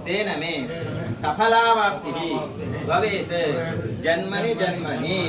तेन मे सफलावाप्तिः भवेत् जन्मनि जन्मनि।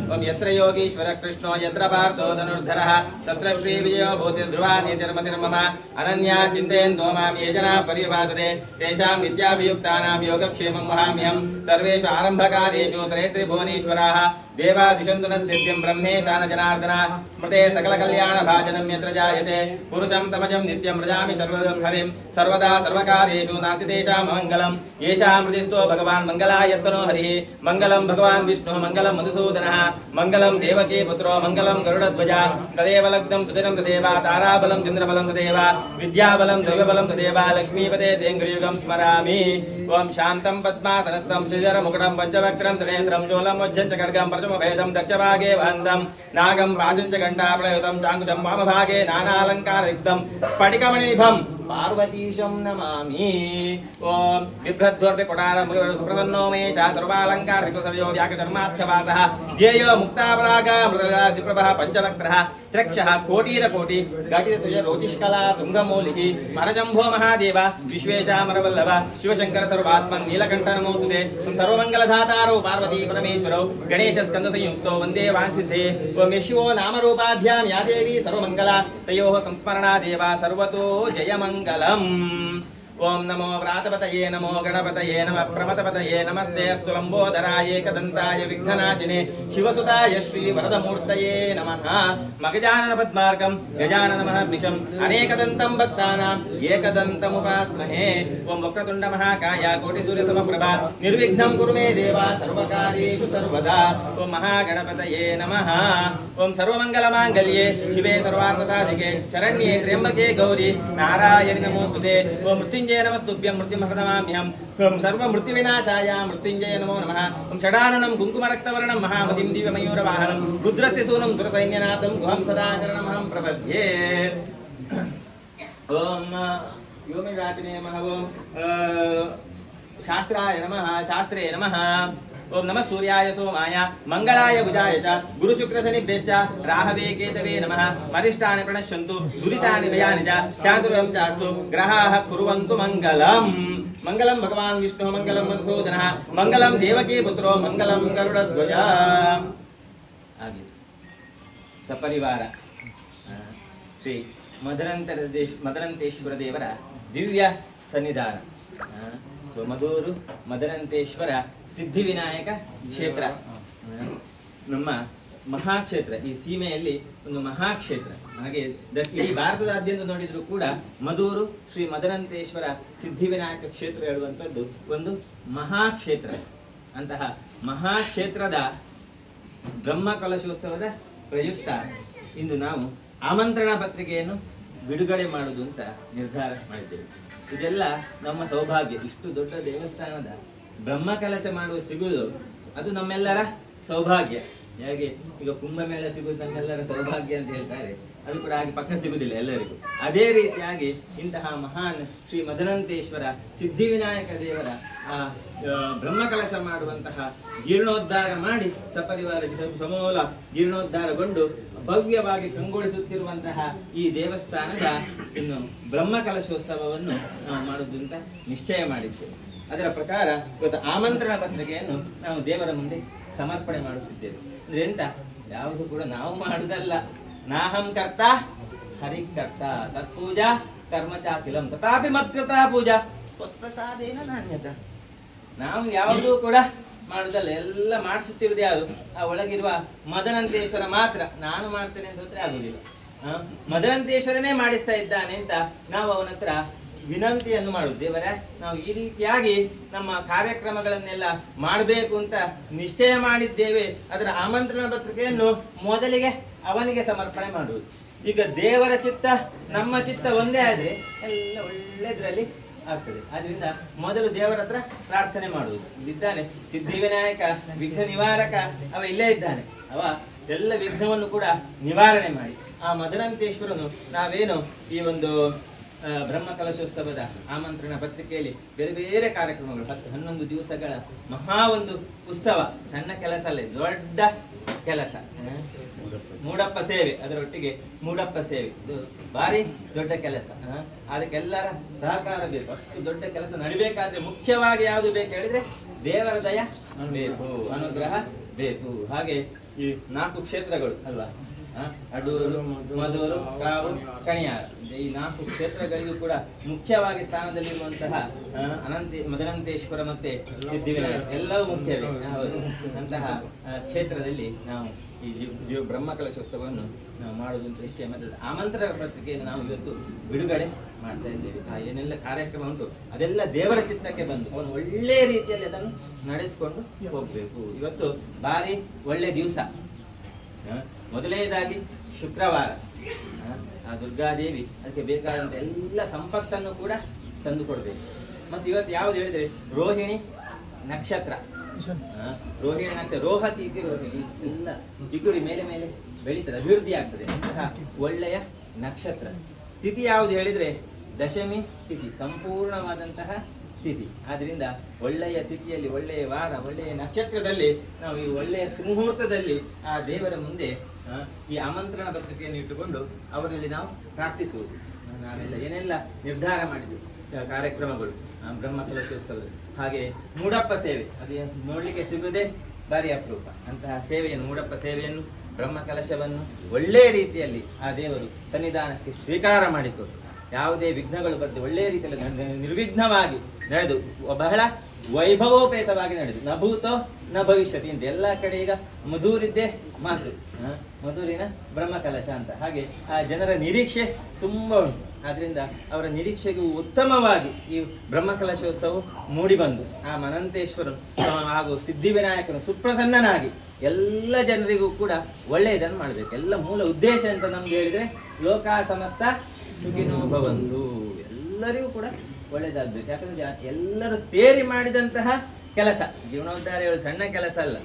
त्वं यत्र योगीश्वर कृष्णो यत्र पार्थो धनुर्धरः तत्र श्रीविजयो भूति ध्रुवा नीतिर्मतिर्मम अनन्या चिन्तयन्तो मां ये जनाः पर्युपासते तेषां नित्याभियुक्तानां योगक्षेमं वहाम्यहं। सर्वेषु आरम्भकालेषु त्रयस्त्रिभुवनेश्वराः देवा दिशन्तु नः सिद्धिं ब्रह्मेशान जनार्दन स्मृते सकलकल्याणभाजनं यत्र जायते पुरुषं तमजं नित्यं व्रजामि सर्वदं हरिं सर्वदा सर्वकालेषु नास्ति तेषां मङ्गलं येषां हृदिस्थो भगवान् मङ्गलायत्तनो हरिः मङ्गलं भगवान् विष्णुः मङ्गलं मधुसूदनः मङ्गलं देवकी पुत्रो मङ्गलं गरुडध्वज तदेव लग्नं सुदिनं तदेव ताराबलं चन्द्रबलं तदेव विद्याबलं दैवबलं तदेव लक्ष्मीपते तेङ्गुयुगं स्मरामि। ओं शान्तं पद्मासनस्थं श्रीधरमुकुटं पञ्चवक्त्रं त्रिनेत्रं शूलं वज्रं च खड्गं परशुमभेदं दक्षभागे वहन्तं नागं पाशं च घण्टाप्रयुतं चाङ्कुशं वामभागे नानालङ्कारयुक्तं स्फटिकमणिनिभं पार्वतीशं नमामि। ओं बिभ्रद्वर्तिपुटारं सुप्रसन्नो मे सर्वालङ्कारयुक्तसर्वयो व्याकृतर्माध्यवासः ध्येयो मुक्तापरागा मृदुलादिप्रभः पञ्चवक्त्रः त्र्यक्षः कोटिरकोटि घटितुज रोचिष्कला तुङ्गमूलिः परशम्भो महादेव विश्वेशामरवल्लभ शिवशङ्कर सर्वात्मन् नीलकण्ठ नमोस्तुते। सर्वमङ्गलधातारो पार्वती परमेश्वरौ गणेशस्कन्दसंयुक्तो वन्दे वांसिद्धे। ओं यशिवो नामरूपाभ्यां या देवी सर्वमङ्गला तयोः संस्मरणादेव सर्वतो जयमङ्गलम्। ओं नमो व्रातपतये नमो गणपतये नमः प्रमथपतये नमस्ते अस्तु लम्बोदराय एकदन्ताय विघ्ननाशिने शिवसुताय श्रीवरदमूर्तये नमः। मगजानन पद्मार्कं गजाननमहर्निशम् अनेकदन्तं भक्तानाम् एकदन्तमुपास्महे। ओं वक्रतुण्ड महाकाय कोटिसूर्यसमप्रभा निर्विघ्नं कुरु मे देव सर्वकार्येषु सर्वदा। ओं महागणपतये नमः। ओं सर्वमङ्गलमाङ्गल्ये शिवे सर्वार्थसाधिके शरण्ये त्र्यम्बके गौरी नारायणि नमोस्तुते। ओं मृत्युंजय नमस्तुभ्यं मृत्युमहतमाम्यहं। सर्वमृत्युविनाशाय मृत्युंजय नमो नमः। षडाननं कुङ्कुमरक्तवर्णं महामतिं दिव्यमयूरवाहनं रुद्रस्य सूनं सुरसैन्यनाथं गुहं सदाचरणमहं प्रपद्ये। ओं व्योमराटिने नमः। ओं शास्त्राय नमः शास्त्रे नमः। ओं नमः सूर्याय सोमाय मंगलाय बुधाय च गुरुशुक्रशनिभ्यश्च राहवे केतवे नमः। मरिष्टानि प्रणश्यन्तु दुरितानि भयानि च शान्तिर्वंशास्तु ग्रहाः कुर्वन्तु मङ्गलम्। मङ्गलं भगवान् विष्णुः मङ्गलं मधुसूदनः मङ्गलं देवकी पुत्रो मङ्गलं गरुडध्वज। आगे सपरिवार ಶ್ರೀ ಮದರಂತೇಶ್ವರ ದೇವರ ದಿವ್ಯ ಸನ್ನಿಧಾನ. ಸೊ ಮಧೂರು ಮದರಂತೇಶ್ವರ ಸಿದ್ಧಿವಿನಾಯಕ ಕ್ಷೇತ್ರ ನಮ್ಮ ಮಹಾಕ್ಷೇತ್ರ. ಈ ಸೀಮೆಯಲ್ಲಿ ಒಂದು ಮಹಾಕ್ಷೇತ್ರ. ಹಾಗೆ ಈ ಭಾರತದಾದ್ಯಂತ ನೋಡಿದ್ರು ಕೂಡ ಮಧೂರು ಶ್ರೀ ಮದರಂತೇಶ್ವರ ಸಿದ್ಧಿವಿನಾಯಕ ಕ್ಷೇತ್ರ ಹೇಳುವಂಥದ್ದು ಒಂದು ಮಹಾಕ್ಷೇತ್ರ. ಅಂತಹ ಮಹಾಕ್ಷೇತ್ರದ ಬ್ರಹ್ಮ ಕಲಶೋತ್ಸವದ ಪ್ರಯುಕ್ತ ಇಂದು ನಾವು ಆಮಂತ್ರಣ ಪತ್ರಿಕೆಯನ್ನು ಬಿಡುಗಡೆ ಮಾಡುವುದು ಅಂತ ನಿರ್ಧಾರ ಮಾಡಿದ್ದೇವೆ. ಇದೆಲ್ಲ ನಮ್ಮ ಸೌಭಾಗ್ಯ. ಇಷ್ಟು ದೊಡ್ಡ ದೇವಸ್ಥಾನದ ಬ್ರಹ್ಮಕಲಶ ಮಾಡುವ ಸಿಗುವುದು ಅದು ನಮ್ಮೆಲ್ಲರ ಸೌಭಾಗ್ಯ. ಹೇಗೆ ಈಗ ಕುಂಭಮೇಳ ಸಿಗುವುದು ನಮ್ಮೆಲ್ಲರ ಸೌಭಾಗ್ಯ ಅಂತ ಹೇಳ್ತಾರೆ, ಅದು ಕೂಡ ಹಾಗೆ ಪಕ್ಕ ಸಿಗುವುದಿಲ್ಲ ಎಲ್ಲರಿಗೂ. ಅದೇ ರೀತಿಯಾಗಿ ಇಂತಹ ಮಹಾನ್ ಶ್ರೀ ಮದರಂತೇಶ್ವರ ಸಿದ್ಧಿವಿನಾಯಕ ದೇವರ ಬ್ರಹ್ಮಕಲಶ ಮಾಡುವಂತಹ ಜೀರ್ಣೋದ್ಧಾರ ಮಾಡಿ ಸಪರಿವಾರ ಸಮೂಲ ಜೀರ್ಣೋದ್ಧಾರಗೊಂಡು ಭವ್ಯವಾಗಿ ಕಂಗೊಳಿಸುತ್ತಿರುವಂತಹ ಈ ದೇವಸ್ಥಾನದ ಇನ್ನು ಬ್ರಹ್ಮಕಲಶೋತ್ಸವವನ್ನು ನಾವು ಮಾಡುವುದು ಅಂತ ನಿಶ್ಚಯ ಮಾಡಿದ್ದೇವೆ. ಅದರ ಪ್ರಕಾರ ಇವತ್ತು ಆಮಂತ್ರಣ ಪತ್ರಿಕೆಯನ್ನು ನಾವು ದೇವರ ಮುಂದೆ ಸಮರ್ಪಣೆ ಮಾಡುತ್ತಿದ್ದೇವೆ. ಅಂದ್ರೆ ಎಂತ, ಯಾವುದು ಕೂಡ ನಾವು ಮಾಡುವುದಲ್ಲ. ನಾಹಂ ಕರ್ತ ಹರಿಕರ್ತ ತತ್ಪೂಜಾ ಕರ್ಮಚಾಖಿಲಂ ತಥಾಪಿ ಮತ್ಕೃತ ಪೂಜಾ ತ್ವತ್ಪ್ರಸಾದೇನ ನಾಣ್ಯತ. ನಾವು ಯಾವುದೂ ಕೂಡ ಮಾಡುದಲ್ಲ, ಎಲ್ಲ ಮಾಡಿಸುತ್ತಿರುವುದು ಯಾವುದು? ಆ ಒಳಗಿರುವ ಮದರಂತೇಶ್ವರ ಮಾತ್ರ. ನಾನು ಮಾಡ್ತೇನೆ ಅಂತ ಹೋದ್ರೆ ಆಗುದಿಲ್ಲ. ಮದರಂತೇಶ್ವರನೇ ಮಾಡಿಸ್ತಾ ಇದ್ದಾನೆ ಅಂತ ನಾವು ಅವನ ಹತ್ರ ವಿನಂತಿಯನ್ನು ಮಾಡುದು. ದೇವರೇ, ನಾವು ಈ ರೀತಿಯಾಗಿ ನಮ್ಮ ಕಾರ್ಯಕ್ರಮಗಳನ್ನೆಲ್ಲ ಮಾಡಬೇಕು ಅಂತ ನಿಶ್ಚಯ ಮಾಡಿದ್ದೇವೆ. ಅದರ ಆಮಂತ್ರಣ ಪತ್ರಿಕೆಯನ್ನು ಮೊದಲಿಗೆ ಅವನಿಗೆ ಸಮರ್ಪಣೆ ಮಾಡುವುದು. ಈಗ ದೇವರ ಚಿತ್ತ ನಮ್ಮ ಚಿತ್ತ ಒಂದೇ ಆದ್ರೆ ಎಲ್ಲ ಒಳ್ಳೆದ್ರಲ್ಲಿ ಆಗ್ತದೆ. ಆದ್ರಿಂದ ಮೊದಲು ದೇವರ ಹತ್ರ ಪ್ರಾರ್ಥನೆ ಮಾಡುವುದು. ಇಲ್ಲಿದ್ದಾನೆ ಸಿದ್ಧಿವಿನಾಯಕ ವಿಘ್ನ ನಿವಾರಕ, ಅವ ಇಲ್ಲೇ ಇದ್ದಾನೆ. ಅವ ಎಲ್ಲ ವಿಘ್ನವನ್ನು ಕೂಡ ನಿವಾರಣೆ ಮಾಡಿ ಆ ಮದರಂತೇಶ್ವರನು ನಾವೇನು ಈ ಒಂದು ಬ್ರಹ್ಮ ಕಲಶೋತ್ಸವದ ಆಮಂತ್ರಣ ಪತ್ರಿಕೆಯಲ್ಲಿ ಬೇರೆ ಬೇರೆ ಕಾರ್ಯಕ್ರಮಗಳು 10-11 ದಿವಸಗಳ ಮಹಾ ಒಂದು ಉತ್ಸವ. ಸಣ್ಣ ಕೆಲಸ ಅಲ್ಲ, ದೊಡ್ಡ ಕೆಲಸ. ಮೂಡಪ್ಪ ಸೇವೆ, ಅದರೊಟ್ಟಿಗೆ ಮೂಡಪ್ಪ ಸೇವೆ ಇದು ಭಾರಿ ದೊಡ್ಡ ಕೆಲಸ. ಅದಕ್ಕೆಲ್ಲರ ಸಹಕಾರ ಬೇಕು. ಅಷ್ಟು ದೊಡ್ಡ ಕೆಲಸ ನಡಿಬೇಕಾದ್ರೆ ಮುಖ್ಯವಾಗಿ ಯಾವುದು ಬೇಕು ಹೇಳಿದ್ರೆ ದೇವರ ದಯ ಬೇಕು, ಅನುಗ್ರಹ ಬೇಕು. ಹಾಗೆ ಈ 4 ಕ್ಷೇತ್ರಗಳು ಅಲ್ವಾ, ಅಡೂರು, ಮಧೂರು, ಕಾವು, ಕಣಿಯಾರ, ಈ 4 ಕ್ಷೇತ್ರಗಳಿಗೂ ಕೂಡ ಮುಖ್ಯವಾಗಿ ಸ್ಥಾನದಲ್ಲಿರುವಂತಹ ಮದನಂತೇಶ್ವರ ಮತ್ತೆ ಸಿದ್ಧಿವಿನಾಯಕ ಎಲ್ಲವೂ ಮುಖ್ಯವೇ. ಅಂತಹ ಕ್ಷೇತ್ರದಲ್ಲಿ ನಾವು ಈ ಬ್ರಹ್ಮ ಕಲಶೋತ್ಸವವನ್ನು ನಾವು ಮಾಡುವುದು ಅಂತ ನಿಶ್ಚಯ ಮಾಡಿದ್ರೆ ಆಮಂತ್ರಣ ಪತ್ರಿಕೆಯನ್ನು ನಾವು ಇವತ್ತು ಬಿಡುಗಡೆ ಮಾಡ್ತಾ ಇದ್ದೇವೆ. ಏನೆಲ್ಲ ಕಾರ್ಯಕ್ರಮ ಉಂಟು ಅದೆಲ್ಲ ದೇವರ ಚಿತ್ತಕ್ಕೆ ಬಂದು ಅವನು ಒಳ್ಳೆ ರೀತಿಯಲ್ಲಿ ಅದನ್ನು ನಡೆಸಿಕೊಂಡು ಹೋಗ್ಬೇಕು. ಇವತ್ತು ಭಾರಿ ಒಳ್ಳೆ ದಿವಸ. ಮೊದಲನೇದಾಗಿ ಶುಕ್ರವಾರ, ಆ ದುರ್ಗಾದೇವಿ ಅದಕ್ಕೆ ಬೇಕಾದಂತ ಎಲ್ಲ ಸಂಪತ್ತನ್ನು ಕೂಡ ತಂದು ಕೊಡ್ಬೇಕು. ಮತ್ತೆ ಇವತ್ತು ಯಾವ್ದು ಹೇಳಿದ್ರೆ ರೋಹಿಣಿ ನಕ್ಷತ್ರ. ರೋಹಿಣಿ ನಕ್ಷತ್ರ, ರೋಹತಿ ರೋಹಿಣಿ ಎಲ್ಲ ಚಿಗುರಿ ಮೇಲೆ ಮೇಲೆ ಬೆಳೀತದೆ, ಅಭಿವೃದ್ಧಿ ಆಗ್ತದೆ. ಅಂತಹ ಒಳ್ಳೆಯ ನಕ್ಷತ್ರ. ತಿಥಿ ಯಾವುದು ಹೇಳಿದ್ರೆ ದಶಮಿ ತಿಥಿ, ಸಂಪೂರ್ಣವಾದಂತಹ ತಿಥಿ. ಆದ್ರಿಂದ ಒಳ್ಳೆಯ ತಿಥಿಯಲ್ಲಿ, ಒಳ್ಳೆಯ ವಾರ, ಒಳ್ಳೆಯ ನಕ್ಷತ್ರದಲ್ಲಿ ನಾವು ಈ ಒಳ್ಳೆಯ ಸುಮುಹೂರ್ತದಲ್ಲಿ ಆ ದೇವರ ಮುಂದೆ ಈ ಆಮಂತ್ರಣ ಪತ್ರಿಕೆಯನ್ನು ಇಟ್ಟುಕೊಂಡು ಅವರಲ್ಲಿ ನಾವು ಪ್ರಾರ್ಥಿಸುವುದು. ನಾವೆಲ್ಲ ಏನೆಲ್ಲ ನಿರ್ಧಾರ ಮಾಡಿದ್ವಿ ಕಾರ್ಯಕ್ರಮಗಳು ಬ್ರಹ್ಮ ಕಲಶೋತ್ಸವದಲ್ಲಿ. ಹಾಗೆ ಮೂಡಪ್ಪ ಸೇವೆ, ಅದು ನೋಡ್ಲಿಕ್ಕೆ ಸಿಗುವುದೇ ಭಾರಿ ಅಪರೂಪ. ಅಂತಹ ಸೇವೆಯನ್ನು, ಮೂಡಪ್ಪ ಸೇವೆಯನ್ನು, ಬ್ರಹ್ಮ ಕಲಶವನ್ನು ಒಳ್ಳೆಯ ರೀತಿಯಲ್ಲಿ ಆ ದೇವರು ಸನ್ನಿಧಾನಕ್ಕೆ ಸ್ವೀಕಾರ ಮಾಡಿಕೊಟ್ಟು ಯಾವುದೇ ವಿಘ್ನಗಳು ಬರದೆ ಒಳ್ಳೆಯ ರೀತಿಯಲ್ಲಿ ನಿರ್ವಿಘ್ನವಾಗಿ ನಡೆದು ಬಹಳ ವೈಭವೋಪೇತವಾಗಿ ನಡೆದು ನ ಭೂತೋ ನ ಭವಿಷ್ಯತಿ ಅಂತ ಎಲ್ಲ ಕಡೆ ಈಗ ಮಧೂರಿದ್ದೇ ಮಾತು, ಮಧುರಿನ ಬ್ರಹ್ಮ ಕಲಶ ಅಂತ. ಹಾಗೆ ಆ ಜನರ ನಿರೀಕ್ಷೆ ತುಂಬಾ ಉಂಟು. ಆದ್ರಿಂದ ಅವರ ನಿರೀಕ್ಷೆಗೂ ಉತ್ತಮವಾಗಿ ಈ ಬ್ರಹ್ಮ ಕಲಶೋತ್ಸವ ಮೂಡಿ ಬಂದು ಆ ಅನಂತೇಶ್ವರನು ಹಾಗೂ ಸಿದ್ಧಿವಿನಾಯಕನು ಸುಪ್ರಸನ್ನನಾಗಿ ಎಲ್ಲ ಜನರಿಗೂ ಕೂಡ ಒಳ್ಳೆಯದನ್ನು ಮಾಡಬೇಕು. ಎಲ್ಲ ಮೂಲ ಉದ್ದೇಶ ಅಂತ ನಮ್ಗೆ ಹೇಳಿದ್ರೆ ಲೋಕ ಸಮಸ್ತ ಸುಖಿನೋ ಭವಂತು, ಎಲ್ಲರಿಗೂ ಕೂಡ ಒಳ್ಳೇದಾಗ್ಬೇಕು. ಯಾಕಂದ್ರೆ ಎಲ್ಲರೂ ಸೇರಿ ಮಾಡಿದಂತಹ ಕೆಲಸ, ಜೀವನೋದ್ಧಾರ ಹೇಳಿ ಸಣ್ಣ ಕೆಲಸ ಅಲ್ಲ,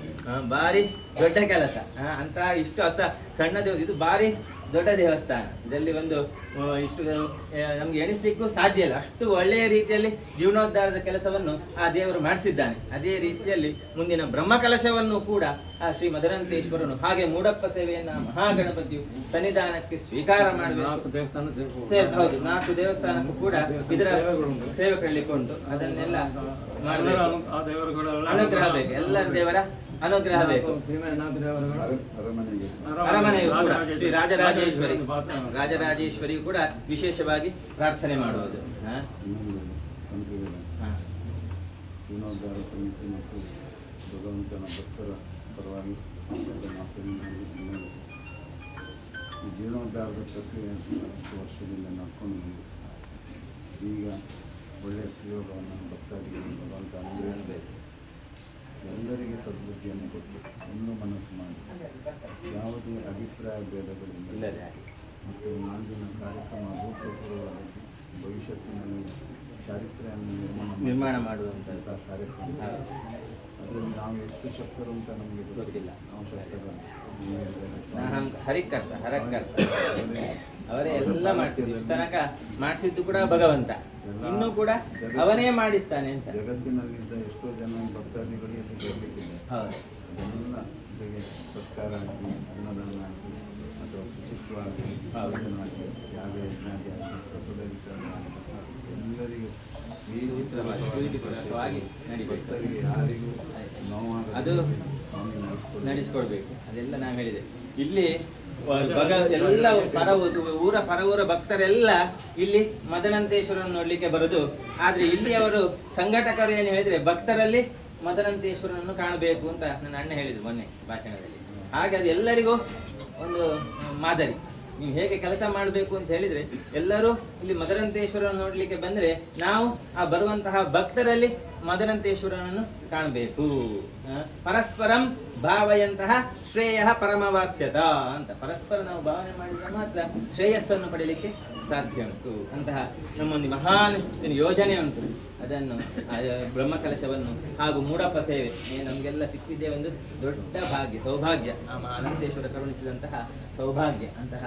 ಭಾರಿ ದೊಡ್ಡ ಕೆಲಸ. ಅಂತ ಇಷ್ಟು ಸಣ್ಣ ಇದು ಭಾರಿ ದೊಡ್ಡ ದೇವಸ್ಥಾನ. ಇದರಲ್ಲಿ ಒಂದು ಇಷ್ಟು ನಮ್ಗೆ ಎಣಿಸ್ಲಿಕ್ಕೂ ಸಾಧ್ಯ ಇಲ್ಲ, ಅಷ್ಟು ಒಳ್ಳೆಯ ರೀತಿಯಲ್ಲಿ ಜೀವನೋದ್ಧಾರದ ಕೆಲಸವನ್ನು ಆ ದೇವರು ಮಾಡಿಸಿದ್ದಾನೆ. ಅದೇ ರೀತಿಯಲ್ಲಿ ಮುಂದಿನ ಬ್ರಹ್ಮ ಕಲಶವನ್ನು ಕೂಡ ಆ ಶ್ರೀ ಮದನಂತೇಶ್ವರನು ಹಾಗೆ ಮೂಡಪ್ಪ ಸೇವೆಯನ್ನ ಮಹಾಗಣಪತಿಯು ಸನ್ನಿಧಾನಕ್ಕೆ ಸ್ವೀಕಾರ ಮಾಡಬೇಕು. ಹೌದು, 4 ದೇವಸ್ಥಾನಕ್ಕೂ ಕೂಡ ಇದರ ಸೇವೆ ಕಳ್ಳಿಕೊಂಡು ಅದನ್ನೆಲ್ಲ ಮಾಡಬೇಕು. ಅನುಗ್ರಹ ಬೇಕು, ಎಲ್ಲ ದೇವರ ಅನುಗ್ರಹ ಬೇಕು. ಅರಮನೆಯು ಕೂಡ ಶ್ರೀ ರಾಜರಾಜೇಶ್ವರಿಯು ಕೂಡ ವಿಶೇಷವಾಗಿ ಪ್ರಾರ್ಥನೆ ಮಾಡುವುದು. ಜೀರ್ಣೋದ್ಧಾರ ಸಮಿತಿ ಮತ್ತು ಭಗವಂತನ ಭಕ್ತರ ಪರವಾಗಿ ಈ ಜೀರ್ಣೋದ್ಧಾರದ ಪ್ರಕ್ರಿಯೆ 10 ವರ್ಷದಿಂದ ನಡ್ಕೊಂಡು ಬಂದು ಈಗ ಒಳ್ಳೆಯ ಸುಯೋಗವನ್ನು ಭಕ್ತಾದಿಗಳು ಭಗವಂತ ಅನುಗ್ರಹಿಸಬೇಕು. ಎಲ್ಲರಿಗೆ ಸದ್ಬುದ್ಧಿಯನ್ನು ಕೊಟ್ಟು ಇನ್ನೂ ಮನಸ್ಸು ಮಾಡಿ ಯಾವುದೇ ಅಭಿಪ್ರಾಯ ಭೇದಗಳಿಲ್ಲ ಮತ್ತು ನಾಳಿನ ಕಾರ್ಯಕ್ರಮ ರೂಪಪೂರ್ವವಾಗಿ ಭವಿಷ್ಯತ್ತಿನಲ್ಲಿ ಚಾರಿತ್ರ್ಯವನ್ನು ನಿರ್ಮಾಣ ಮಾಡುವಂತಹ ಕಾರ್ಯಕ್ರಮ. ಅದರಲ್ಲಿ ನಾವು ಎಷ್ಟು ಶಕ್ತರು ಅಂತ ನಮಗೆ ಗೊತ್ತಿಲ್ಲ. ನಾವು ಶಕ್ತರು ಹರಿಕರ್ತ ಅವರೇ ಎಲ್ಲ ಮಾಡಿಸಿದ್ರು. ತನಕ ಮಾಡಿಸಿದ್ದು ಕೂಡ ಭಗವಂತ, ಇನ್ನೂ ಕೂಡ ಅವನೇ ಮಾಡಿಸ್ತಾನೆ ಅಂತ. ಜಗತ್ತಿನಲ್ಲಿದ್ದ ಎಷ್ಟೋ ಜನ ಭಕ್ತಾದಿಗಳಿಗೆ ಬರಲಿಕ್ಕಿದೆ. ಅದನ್ನೆಲ್ಲ ಜೊತೆಗೆ ಸತ್ಕಾರ ಆಗಿ, ಅನ್ನದಾನ ಆಗಿ, ಅಥವಾ ಶುಚಿತ್ವವಾಗಿ, ಹಾಕಿ, ಯಾಗ ಯಜ್ಞಾದಿ ಆಗಿ, ಕಸದ ವಿಚಾರ ಎಲ್ಲರಿಗೂ ಭಕ್ತರಿಗೆ ಯಾರಿಗೂ ನೋವಾಗದೆ ಅದು ನಡೆಸ್ಕೊಡ್ಬೇಕು. ಅದೆಲ್ಲ ನಾವು ಹೇಳಿದೆ. ಇಲ್ಲಿ ಎಲ್ಲ ಪರವೂರ ಭಕ್ತರೆಲ್ಲ ಇಲ್ಲಿ ಮದನಂತೇಶ್ವರನ್ನು ನೋಡ್ಲಿಕ್ಕೆ ಬರುದು. ಆದ್ರೆ ಇಲ್ಲಿ ಅವರು ಸಂಘಟಕರು ಏನು ಹೇಳಿದ್ರೆ ಭಕ್ತರಲ್ಲಿ ಮದನಂತೇಶ್ವರನನ್ನು ಕಾಣಬೇಕು ಅಂತ ನನ್ನ ಅಣ್ಣ ಹೇಳಿದ್ರು ಮೊನ್ನೆ ಭಾಷಣದಲ್ಲಿ. ಹಾಗೆ ಅದು ಎಲ್ಲರಿಗೂ ಒಂದು ಮಾದರಿ. ನೀವು ಹೇಗೆ ಕೆಲಸ ಮಾಡಬೇಕು ಅಂತ ಹೇಳಿದ್ರೆ ಎಲ್ಲರೂ ಇಲ್ಲಿ ಮದನಂತೇಶ್ವರನ ನೋಡ್ಲಿಕ್ಕೆ ಬಂದ್ರೆ ನಾವು ಆ ಬರುವಂತಹ ಭಕ್ತರಲ್ಲಿ ಮದನಂತೇಶ್ವರನನ್ನು ಕಾಣಬೇಕು. ಪರಸ್ಪರಂ ಭಾವಯಂತಹ ಶ್ರೇಯ ಪರಮವಾಪ್ಸ್ಯತ ಅಂತ ಪರಸ್ಪರ ನಾವು ಭಾವನೆ ಮಾಡಿದ್ರೆ ಮಾತ್ರ ಶ್ರೇಯಸ್ಸನ್ನು ಪಡೆಯಲಿಕ್ಕೆ ಸಾಧ್ಯ ಉಂಟು. ಅಂತಹ ನಮ್ಮೊಂದು ಮಹಾನ್ ಯೋಜನೆ ಉಂಟು. ಅದನ್ನು ಬ್ರಹ್ಮಕಲಶವನ್ನು ಹಾಗೂ ಮೂಡಪ್ಪ ಸೇವೆ ನಮಗೆಲ್ಲ ಸಿಕ್ಕಿದ್ದೇ ಒಂದು ದೊಡ್ಡ ಭಾಗ್ಯ, ಸೌಭಾಗ್ಯ. ಆ ಅನಂತೇಶ್ವರ ಕರುಣಿಸಿದಂತಹ ಸೌಭಾಗ್ಯ. ಅಂತಹ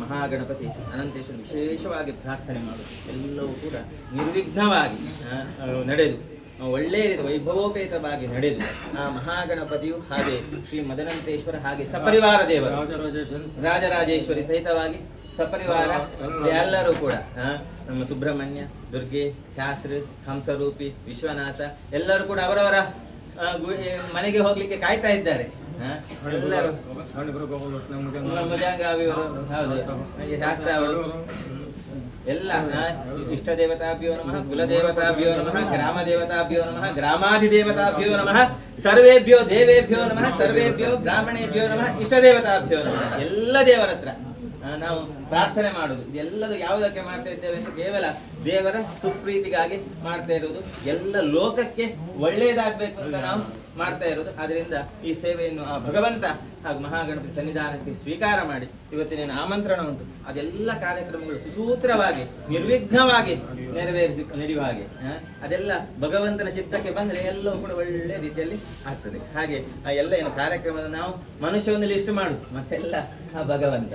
ಮಹಾಗಣಪತಿ ಅನಂತೇಶ್ವರ ವಿಶೇಷವಾಗಿ ಪ್ರಾರ್ಥನೆ ಮಾಡುವುದು ಎಲ್ಲವೂ ಕೂಡ ನಿರ್ವಿಘ್ನವಾಗಿ ನಡೆದು ಒಳ್ಳೆಯ ರೀತಿ ವೈಭವೋಪೇತವಾಗಿ ನಡೆದು ಆ ಮಹಾಗಣಪತಿಯು ಹಾಗೆ ಶ್ರೀ ಮದನಂತೇಶ್ವರ ಹಾಗೆ ಸಪರಿವಾರ ದೇವರು ರಾಜರಾಜೇಶ್ವರಿ ಸಹಿತವಾಗಿ ಸಪರಿವಾರ ಎಲ್ಲರೂ ಕೂಡ ನಮ್ಮ ಸುಬ್ರಹ್ಮಣ್ಯ, ದುರ್ಗೆ, ಶಾಸ್ತ್ರ, ಹಂಸರೂಪಿ, ವಿಶ್ವನಾಥ ಎಲ್ಲರೂ ಕೂಡ ಅವರವರ ಮನೆಗೆ ಹೋಗ್ಲಿಕ್ಕೆ ಕಾಯ್ತಾ ಇದ್ದಾರೆ. ಎಲ್ಲರೂ ಮುಜಂಗಾವಿಯವರು, ಹೌದು, ಶಾಸ್ತ್ರ ಅವರು ಎಲ್ಲ ಇಷ್ಟ ದೇವತಾಭ್ಯೋ ನಮಃ, ಕುಲದೇವತಾಭ್ಯೋ ನಮಃ, ಗ್ರಾಮ ದೇವತಾಭ್ಯೋ ನಮಃ, ಗ್ರಾಮಾಧಿದೇವತಾಭ್ಯೋ ನಮಃ, ಸರ್ವೇಭ್ಯೋ ದೇವೇಭ್ಯೋ ನಮಃ, ಸರ್ವೇಭ್ಯೋ ಬ್ರಾಹ್ಮಣೇಭ್ಯೋ ನಮಃ, ಇಷ್ಟ ದೇವತಾಭ್ಯೋ ನಮಃ. ಎಲ್ಲ ದೇವರ ಹತ್ರ ನಾವು ಪ್ರಾರ್ಥನೆ ಮಾಡುದು. ಎಲ್ಲದು ಯಾವುದಕ್ಕೆ ಮಾಡ್ತಾ ಇದ್ದೇವೆ ಅಂತ ಕೇವಲ ದೇವರ ಸುಪ್ರೀತಿಗಾಗಿ ಮಾಡ್ತಾ ಇರುವುದು, ಎಲ್ಲ ಲೋಕಕ್ಕೆ ಒಳ್ಳೆಯದಾಗಬೇಕು ಅಂತ ನಾವು ಮಾಡ್ತಾ ಇರೋದು. ಆದ್ರಿಂದ ಈ ಸೇವೆಯನ್ನು ಆ ಭಗವಂತ ಹಾಗೂ ಮಹಾಗಣಪತಿ ಸನ್ನಿಧಾನಕ್ಕೆ ಸ್ವೀಕಾರ ಮಾಡಿ ಇವತ್ತಿನ ಆಮಂತ್ರಣ ಉಂಟು. ಅದೆಲ್ಲ ಕಾರ್ಯಕ್ರಮಗಳು ಸುಸೂತ್ರವಾಗಿ ನಿರ್ವಿಘ್ನವಾಗಿ ನಡೆಯುವ ಹಾಗೆ ಅದೆಲ್ಲ ಭಗವಂತನ ಚಿತ್ತಕ್ಕೆ ಬಂದ್ರೆ ಎಲ್ಲವೂ ಕೂಡ ಒಳ್ಳೆ ರೀತಿಯಲ್ಲಿ ಆಗ್ತದೆ. ಹಾಗೆ ಆ ಎಲ್ಲ ಏನು ಕಾರ್ಯಕ್ರಮದ ನಾವು ಮನುಷ್ಯ ಒಂದು ಲಿಸ್ಟ್ ಮಾಡುದು, ಮತ್ತೆಲ್ಲ ಆ ಭಗವಂತ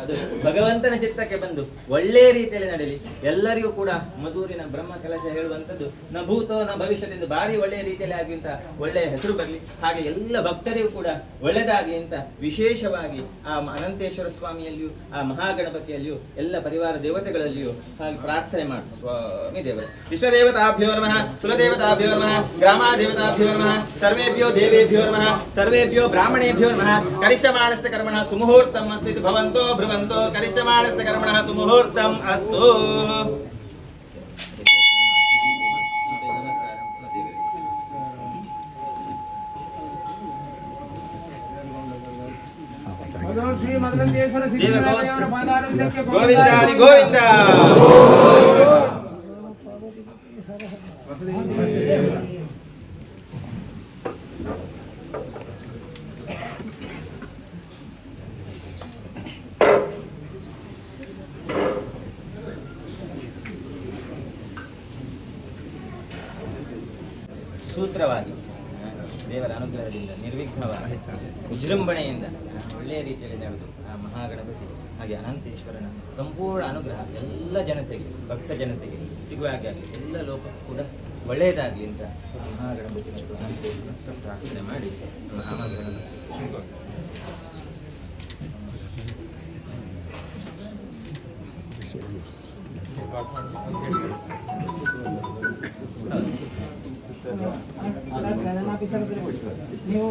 ಅದು ಭಗವಂತನ ಚಿತ್ತಕ್ಕೆ ಬಂದು ಒಳ್ಳೆಯ ರೀತಿಯಲ್ಲಿ ನಡೆಯಲಿ. ಎಲ್ಲರಿಗೂ ಕೂಡ ಮಧುರಿನ ಬ್ರಹ್ಮ ಕಲಶ ಹೇಳುವಂಥದ್ದು ನ ಭೂತೋ ನ ಭವಿಷ್ಯದಿಂದ ಭಾರಿ ಒಳ್ಳೆಯ ರೀತಿಯಲ್ಲಿ ಆಗುವಂತ ಒಳ್ಳೆಯ ಹೆಸರು ಬರಲಿ. ಹಾಗೆ ಎಲ್ಲ ಭಕ್ತರಿಗೂ ಕೂಡ ಒಳ್ಳೆದಾಗಿ ಅಂತ ವಿಶೇಷವಾಗಿ ಆ ಅನಂತೇಶ್ವರ ಸ್ವಾಮಿಯಲ್ಲಿಯೂ ಆ ಮಹಾಗಣಪತಿಯಲ್ಲಿಯೂ ಎಲ್ಲ ಪರಿವಾರ ದೇವತೆಗಳಲ್ಲಿಯೂ ಹಾಗೆ ಪ್ರಾರ್ಥನೆ ಮಾಡಿ ಸ್ವಾಮಿ ದೇವರು ಇಷ್ಟ ದೇವತಾಭ್ಯೋ ನಮಃ, ಕುಲದೇವತಾಭ್ಯೋ ನಮಃ, ಗ್ರಾಮಾದೇವತಾಭ್ಯೋ ನಮಃ, ಸರ್ವೇಭ್ಯೋ ದೇವೇಭ್ಯೋ ನಮಃ, ಸರ್ವೇಭ್ಯೋ ಬ್ರಾಹ್ಮಣೇಭ್ಯೋ ನಮಃ. ಕರಿಷ್ಯಮಾಣಸ್ಯ ಕರ್ಮಣಃ ಸುಮುಹೂರ್ತಂ ಅಸ್ತು ಇತಿ ಭವಂತೋ ಬ್ರುವಂತೋ ಕರಿಷ್ಯಮಾಣಸ್ಯ ಕರ್ಮಣಃ ಸುಮುಹೂರ್ತಂ ಅಸ್ತು. ಶ್ರೀ ಮದನಂತೇಶ್ವರ ಗೋವಿಂದ ಹರಿ ಗೋವಿಂದ. ಸೂತ್ರವಾಗಿ ದೇವರ ಅನುಗ್ರಹದಿಂದ ನಿರ್ವಿಘ್ನವಾಗಿ ವಿಜೃಂಭಣೆಯಿಂದ ಒಳ್ಳೆಯ ರೀತಿಯಲ್ಲಿ ನಡೆದು ಆ ಮಹಾಗಣಪತಿ ಹಾಗೆ ಅನಂತೇಶ್ವರನ ಸಂಪೂರ್ಣ ಅನುಗ್ರಹ ಎಲ್ಲ ಜನತೆಗೆ, ಭಕ್ತ ಜನತೆಗೆ ಸಿಗುವ ಹಾಗೆ ಆಗಲಿ, ಎಲ್ಲ ಲೋಕಕ್ಕೂ ಕೂಡ ಒಳ್ಳೆಯದಾಗಲಿ ಅಂತ ಮಹಾಗಣಪತಿ ಮತ್ತು ಅನಂತೇಶ್ವರ ಪ್ರಾರ್ಥನೆ ಮಾಡಿ ನಮ್ಮ ಆಮಂತ್ರಣವನ್ನು ನೀವು